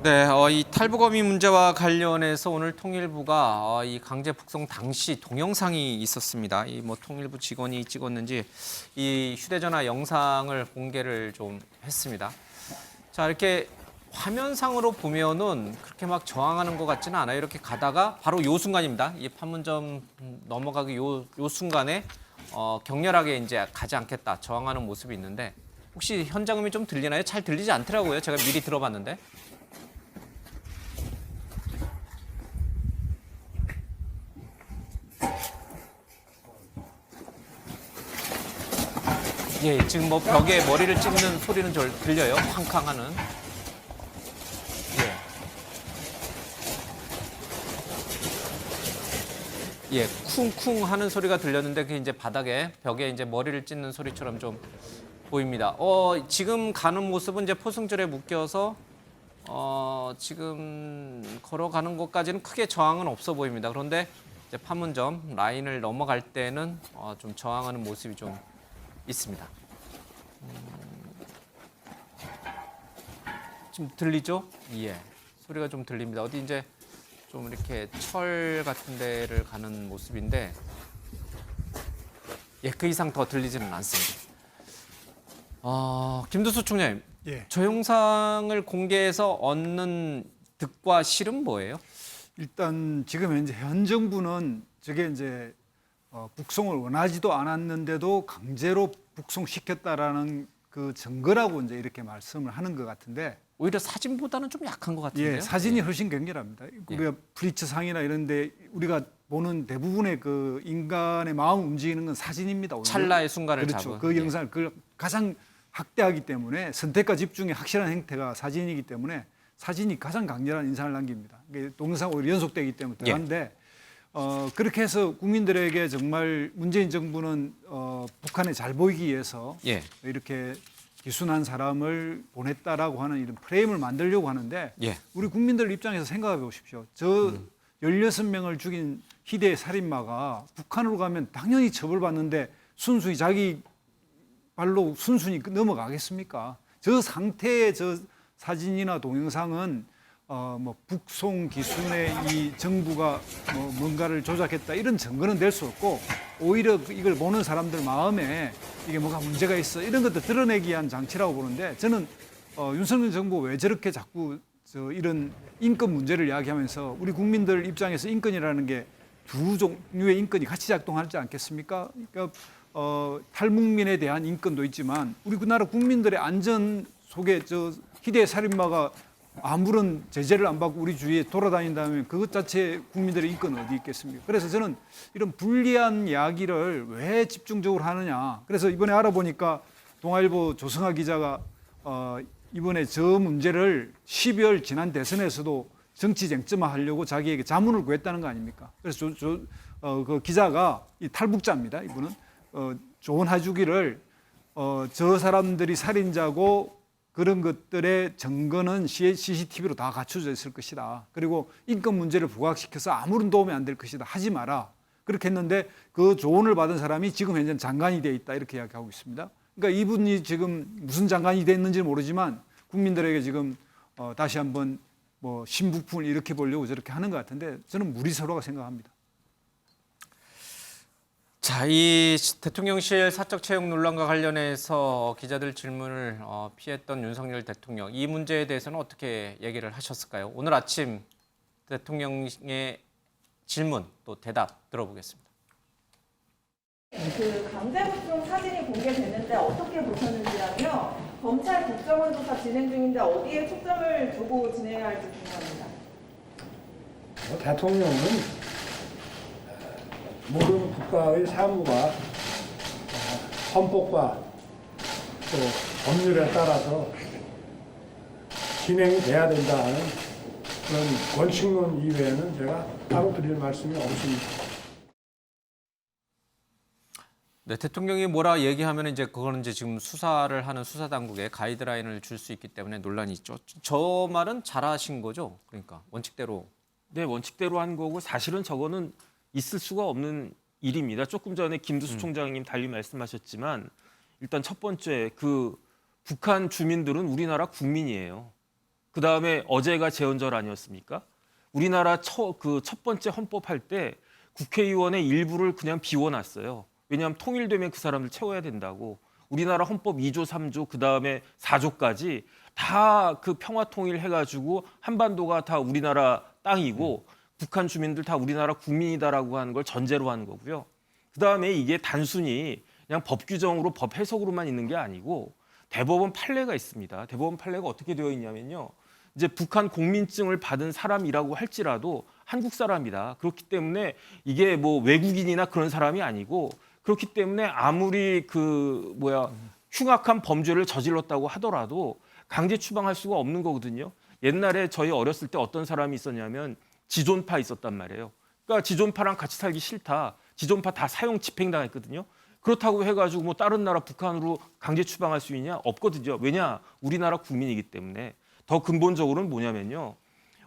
네, 이 탈북어민 문제와 관련해서 오늘 통일부가 이 강제 북송 당시 동영상이 있었습니다. 이 뭐 통일부 직원이 찍었는지 이 휴대전화 영상을 공개를 좀 했습니다. 자, 이렇게 화면상으로 보면은 그렇게 막 저항하는 것 같지는 않아요. 이렇게 가다가 바로 요 순간입니다. 이 판문점 넘어가기 요 순간에 격렬하게 이제 가지 않겠다 저항하는 모습이 있는데 혹시 현장음이 좀 들리나요? 잘 들리지 않더라고요. 제가 미리 들어봤는데. 예, 지금 뭐 벽에 머리를 찍는 소리는 들려요. 쾅쾅하는. 예. 예, 쿵쿵 하는 소리가 들렸는데 그게 이제 바닥에 벽에 이제 머리를 찢는 소리처럼 좀 보입니다. 지금 가는 모습은 이제 포승줄에 묶여서 지금 걸어가는 것까지는 크게 저항은 없어 보입니다. 그런데 이제 판문점 라인을 넘어갈 때는 좀 저항하는 모습이 좀 있습니다. 지금 들리죠? 예. 소리가 좀 들립니다. 어디 이제 좀 이렇게 철 같은 데를 가는 모습인데, 예, 그 이상 더 들리지는 않습니다. 김두수 총장님, 예. 저 영상을 공개해서 얻는 득과 실은 뭐예요? 일단 지금 현 정부는 저게 이제 북송을 원하지도 않았는데도 강제로 북송시켰다라는 그 증거라고 이제 이렇게 말씀을 하는 것 같은데, 오히려 사진보다는 좀 약한 것 같은데요? 예, 사진이 훨씬 격렬합니다. 우리가 프리츠상이나 이런데 우리가 보는 대부분의 그 인간의 마음 움직이는 건 사진입니다. 오히려. 찰나의 순간을 그렇죠. 잡은. 그 예. 영상을 그걸 가장 확대하기 때문에 선택과 집중의 확실한 행태가 사진이기 때문에 사진이 가장 강렬한 인상을 남깁니다. 동영상 오히려 연속되기 때문에 그런데 그렇게 해서 국민들에게 정말 문재인 정부는 북한에 잘 보이기 위해서 예. 이렇게 기순한 사람을 보냈다라고 하는 이런 프레임을 만들려고 하는데 예. 우리 국민들 입장에서 생각해 보십시오. 저 16명을 죽인 희대의 살인마가 북한으로 가면 당연히 처벌받는데 순수히 자기 발로 순순히 넘어가겠습니까? 저 상태의 저 사진이나 동영상은 뭐 북송 기순의 이 정부가 뭐 뭔가를 조작했다 이런 증거는 될 수 없고 오히려 이걸 보는 사람들 마음에 이게 뭐가 문제가 있어 이런 것도 드러내기 위한 장치라고 보는데 저는 윤석열 정부 왜 저렇게 자꾸 이런 인권 문제를 이야기하면서 우리 국민들 입장에서 인권이라는 게 두 종류의 인권이 같이 작동하지 않겠습니까? 그러니까 탈북민에 대한 인권도 있지만 우리나라 국민들의 안전 속에 저 희대의 살인마가 아무런 제재를 안 받고 우리 주위에 돌아다닌다면 그것 자체 국민들의 인권은 어디 있겠습니까? 그래서 저는 이런 불리한 이야기를 왜 집중적으로 하느냐. 그래서 이번에 알아보니까 동아일보 조성아 기자가 이번에 저 문제를 12월 지난 대선에서도 정치 쟁점화하려고 자기에게 자문을 구했다는 거 아닙니까? 그래서 그 기자가 이 탈북자입니다. 이분은 조언해주기를 저 사람들이 살인자고 그런 것들의 증거는 CCTV로 다 갖춰져 있을 것이다. 그리고 인권 문제를 부각시켜서 아무런 도움이 안 될 것이다. 하지 마라. 그렇게 했는데 그 조언을 받은 사람이 지금 현재 장관이 돼 있다. 이렇게 이야기하고 있습니다. 그러니까 이분이 지금 무슨 장관이 됐는지는 모르지만 국민들에게 지금 다시 한번 뭐 신북풍을 일으켜 보려고 저렇게 하는 것 같은데 저는 무리서라고 생각합니다. 자, 이 대통령실 사적 채용 논란과 관련해서 기자들 질문을 피했던 윤석열 대통령, 이 문제에 대해서는 어떻게 얘기를 하셨을까요? 오늘 아침 대통령의 질문 또 대답 들어보겠습니다. 그 강제북송 사진이 공개됐는데 어떻게 보셨는지라며 검찰 국정원 조사 진행 중인데 어디에 초점을 두고 진행해야 할지 궁금합니다. 대통령은 모든 국가의 사무가 헌법과 또 법률에 따라서 진행이 돼야 된다 하는 그런 원칙론 이외에는 제가 따로 드릴 말씀이 없습니다. 네, 대통령이 뭐라 얘기하면 이제 그거는 이제 지금 수사를 하는 수사 당국에 가이드라인을 줄 수 있기 때문에 논란이 있죠. 저 말은 잘하신 거죠. 그러니까 원칙대로. 네, 원칙대로 한 거고 사실은 저거는 있을 수가 없는 일입니다. 조금 전에 김두수 총장님 달리 말씀하셨지만 일단 첫 번째 그 북한 주민들은 우리나라 국민이에요. 그다음에 어제가 제헌절 아니었습니까? 우리나라 첫 번째 헌법할 때 국회의원의 일부를 그냥 비워놨어요. 왜냐하면 통일되면 그 사람들 채워야 된다고. 우리나라 헌법 2조, 3조, 그다음에 4조까지 다 그 평화 통일해가지고 한반도가 다 우리나라 땅이고 북한 주민들 다 우리나라 국민이다라고 하는 걸 전제로 하는 거고요. 그다음에 이게 단순히 그냥 법 규정으로 법 해석으로만 있는 게 아니고 대법원 판례가 있습니다. 대법원 판례가 어떻게 되어 있냐면요. 이제 북한 국민증을 받은 사람이라고 할지라도 한국 사람이다. 그렇기 때문에 이게 뭐 외국인이나 그런 사람이 아니고 그렇기 때문에 아무리 흉악한 범죄를 저질렀다고 하더라도 강제 추방할 수가 없는 거거든요. 옛날에 저희 어렸을 때 어떤 사람이 있었냐면 지존파 있었단 말이에요. 그러니까 지존파랑 같이 살기 싫다. 지존파 다 사형 집행당했거든요. 그렇다고 해가지고 뭐 다른 나라 북한으로 강제 추방할 수 있냐? 없거든요. 왜냐? 우리나라 국민이기 때문에. 더 근본적으로는 뭐냐면요.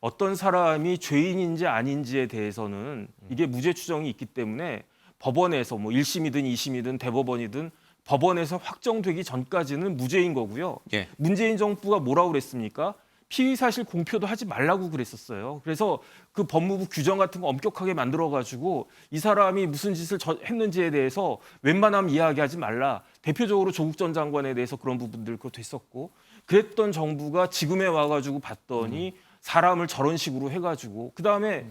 어떤 사람이 죄인인지 아닌지에 대해서는 이게 무죄 추정이 있기 때문에 법원에서 뭐 1심이든 2심이든 대법원이든 법원에서 확정되기 전까지는 무죄인 거고요. 예. 문재인 정부가 뭐라고 그랬습니까? 피의 사실 공표도 하지 말라고 그랬었어요. 그래서 그 법무부 규정 같은 거 엄격하게 만들어가지고 이 사람이 무슨 짓을 했는지에 대해서 웬만하면 이야기하지 말라. 대표적으로 조국 전 장관에 대해서 그런 부분들 그것도 있었고 그랬던 정부가 지금에 와가지고 봤더니 사람을 저런 식으로 해가지고 그 다음에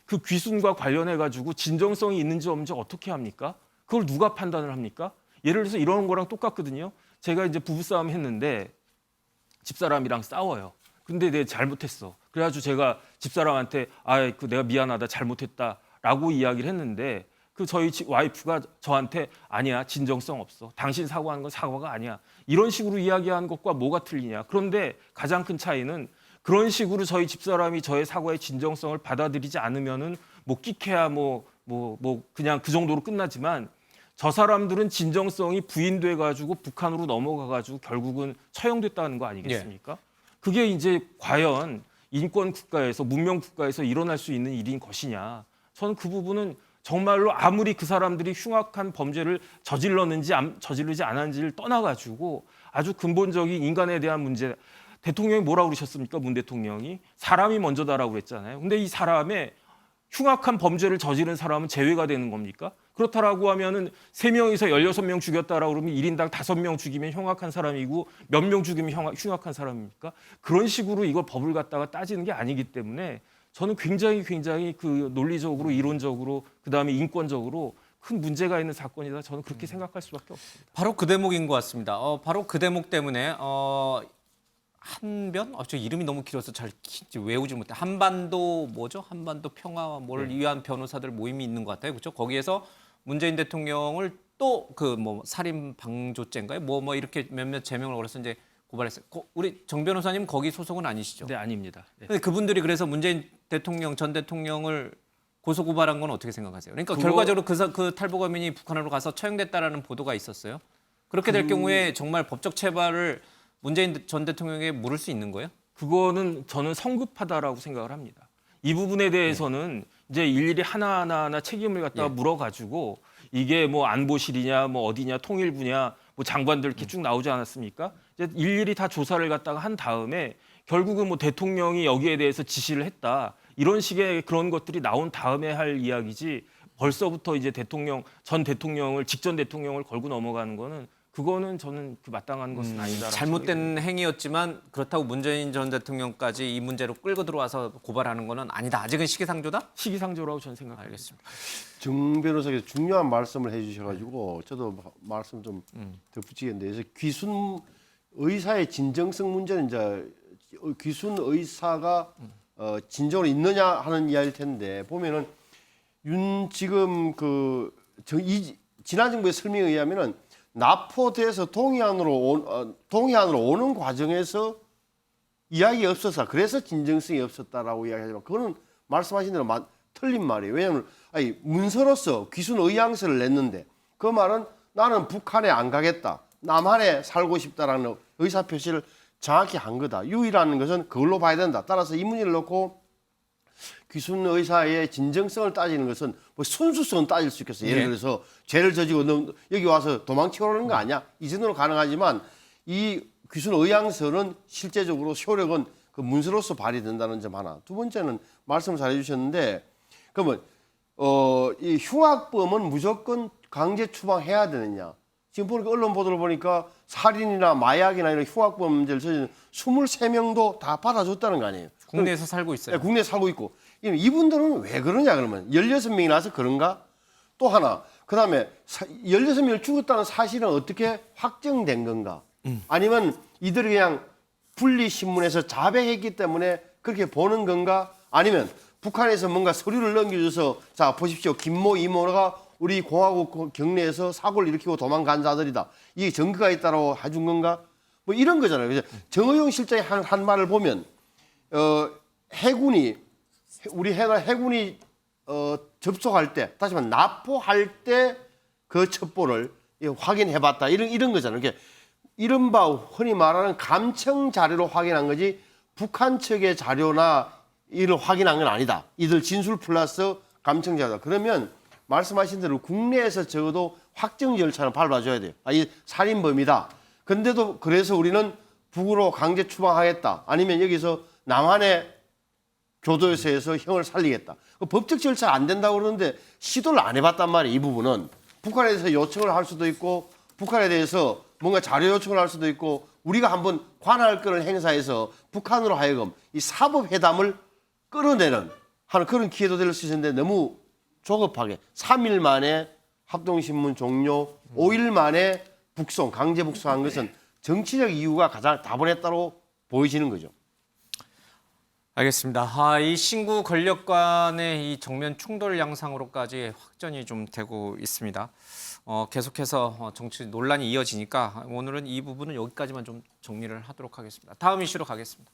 그 귀순과 관련해가지고 진정성이 있는지 없는지 어떻게 합니까? 그걸 누가 판단을 합니까? 예를 들어서 이런 거랑 똑같거든요. 제가 이제 부부싸움 했는데 집사람이랑 싸워요. 근데 내가 잘못했어. 그래가지고 제가 집사람한테 내가 미안하다 잘못했다라고 이야기를 했는데 그 저희 와이프가 저한테 아니야 진정성 없어. 당신 사과한 건 사과가 아니야. 이런 식으로 이야기하는 것과 뭐가 틀리냐. 그런데 가장 큰 차이는 그런 식으로 저희 집사람이 저의 사과의 진정성을 받아들이지 않으면은 뭐 끼케야 뭐 그냥 그 정도로 끝나지만 저 사람들은 진정성이 부인돼 가지고 북한으로 넘어가 가지고 결국은 처형됐다는 거 아니겠습니까? 그게 이제 과연 인권 국가에서 문명 국가에서 일어날 수 있는 일인 것이냐? 저는 그 부분은 정말로 아무리 그 사람들이 흉악한 범죄를 저질렀는지 저지르지 않았는지를 떠나가지고 아주 근본적인 인간에 대한 문제. 대통령이 뭐라고 그러셨습니까? 문 대통령이 사람이 먼저다라고 그랬잖아요. 근데 이 사람의 흉악한 범죄를 저지른 사람은 제외가 되는 겁니까? 그렇다라고 하면은 3명에서 16명 죽였다라고 그러면 1인당 5명 죽이면 흉악한 사람이고 몇 명 죽이면 흉악한 사람입니까? 그런 식으로 이걸 법을 갖다가 따지는 게 아니기 때문에 저는 굉장히 그 논리적으로 이론적으로 그다음에 인권적으로 큰 문제가 있는 사건이다. 저는 그렇게 생각할 수밖에 없습니다. 바로 그 대목인 것 같습니다. 바로 그 대목 때문에 한변? 저 이름이 너무 길어서 잘 외우지 못해. 한반도 뭐죠? 한반도 평화 뭘 위한 변호사들 모임이 있는 것 같아요. 그렇죠? 거기에서 문재인 대통령을 또 그 뭐 살인 방조죄인가요? 뭐 이렇게 몇몇 제명을 걸어서 이제 고발했어요. 우리 정 변호사님 거기 소속은 아니시죠? 네, 아닙니다. 네. 근데 그분들이 그래서 문재인 대통령 전 대통령을 고소 고발한 건 어떻게 생각하세요? 그러니까 결과적으로 그 탈북어민이 북한으로 가서 처형됐다라는 보도가 있었어요. 그렇게 될 경우에 정말 법적 처벌을 문재인 전 대통령에게 물을 수 있는 거예요? 그거는 저는 성급하다라고 생각을 합니다. 이 부분에 대해서는 이제 일일이 하나하나 책임을 갖다가 물어가지고 이게 뭐 안보실이냐 뭐 어디냐 통일부냐 뭐 장관들 이렇게 쭉 나오지 않았습니까? 이제 일일이 다 조사를 갖다가 한 다음에 결국은 뭐 대통령이 여기에 대해서 지시를 했다. 이런 식의 그런 것들이 나온 다음에 할 이야기지 벌써부터 이제 전 대통령을 직전 대통령을 걸고 넘어가는 거는 그거는 저는 그 마땅한 것은 아니다. 잘못된 행위였지만 그렇다고 문재인 전 대통령까지 이 문제로 끌고 들어와서 고발하는 거는 아니다. 아직은 시기상조다? 시기상조라고 저는 생각합니다. 알겠습니다. 정 변호사께서 중요한 말씀을 해주셔가지고 저도 말씀 좀 덧붙이겠는데 그래서 귀순 의사의 진정성 문제는 이제 귀순 의사가 진정으로 있느냐 하는 이야기일 텐데 보면은 지금 지난 정부의 설명에 의하면은 납포돼서 동해안으로 오는 과정에서 이야기가 없어서 그래서 진정성이 없었다라고 이야기하지만 그거는 말씀하신 대로 틀린 말이에요. 왜냐하면 문서로서 귀순 의향서를 냈는데 그 말은 나는 북한에 안 가겠다. 남한에 살고 싶다라는 의사표시를 정확히 한 거다. 유일한 것은 그걸로 봐야 된다. 따라서 이 문제를 놓고 귀순 의사의 진정성을 따지는 것은 뭐 순수성은 따질 수 있겠어요. 예를 들어서 죄를 저지고 너 여기 와서 도망치고 오는 거 아니야? 이 정도로 가능하지만 이 귀순 의향서는 실제적으로 효력은 그 문서로서 발휘된다는 점 하나. 두 번째는 말씀을 잘 해주셨는데 그러면 이 흉악범은 무조건 강제 추방해야 되느냐? 지금 보니까 언론 보도를 보니까 살인이나 마약이나 이런 흉악범죄를 저지른 23명도 다 받아줬다는 거 아니에요? 국내에서 살고 있어요. 네, 국내에 살고 있고. 이분들은 왜 그러냐 그러면 16명이 나서 그런가? 또 하나. 그다음에 16명을 죽었다는 사실은 어떻게 확정된 건가? 아니면 이들이 그냥 분리신문에서 자백했기 때문에 그렇게 보는 건가? 아니면 북한에서 뭔가 서류를 넘겨줘서 자 보십시오. 김모 이모가 우리 공화국 경내에서 사고를 일으키고 도망간 자들이다. 이게 증거가 있다고 해준 건가? 뭐 이런 거잖아요. 그래서 정의용 실장이 한 말을 보면 해군이 우리 해군이 접속할 때 다시 말해 납포할 때 그 첩보를 확인해봤다 이런 거잖아요. 이렇게 이른바 흔히 말하는 감청 자료로 확인한 거지 북한 측의 자료나 이를 확인한 건 아니다. 이들 진술 플러스 감청 자료다. 그러면 말씀하신 대로 국내에서 적어도 확정 절차를 밟아줘야 돼요. 이 살인범이다. 근데도 그래서 우리는 북으로 강제 추방하겠다. 아니면 여기서 남한의 교도소에서 형을 살리겠다. 법적 절차 안 된다고 그러는데 시도를 안 해봤단 말이에요. 이 부분은. 북한에 대해서 요청을 할 수도 있고 북한에 대해서 뭔가 자료 요청을 할 수도 있고 우리가 한번 관할권을 행사해서 북한으로 하여금 이 사법회담을 끌어내는 하는 그런 기회도 될 수 있는데 너무 조급하게 3일 만에 합동신문 종료, 5일 만에 북송, 강제 북송한 것은 정치적 이유가 가장 다분했다고 보여지는 거죠. 알겠습니다. 이 신구 권력 간의 이 정면 충돌 양상으로까지 확전이 좀 되고 있습니다. 계속해서 정치 논란이 이어지니까 오늘은 이 부분은 여기까지만 좀 정리를 하도록 하겠습니다. 다음 이슈로 가겠습니다.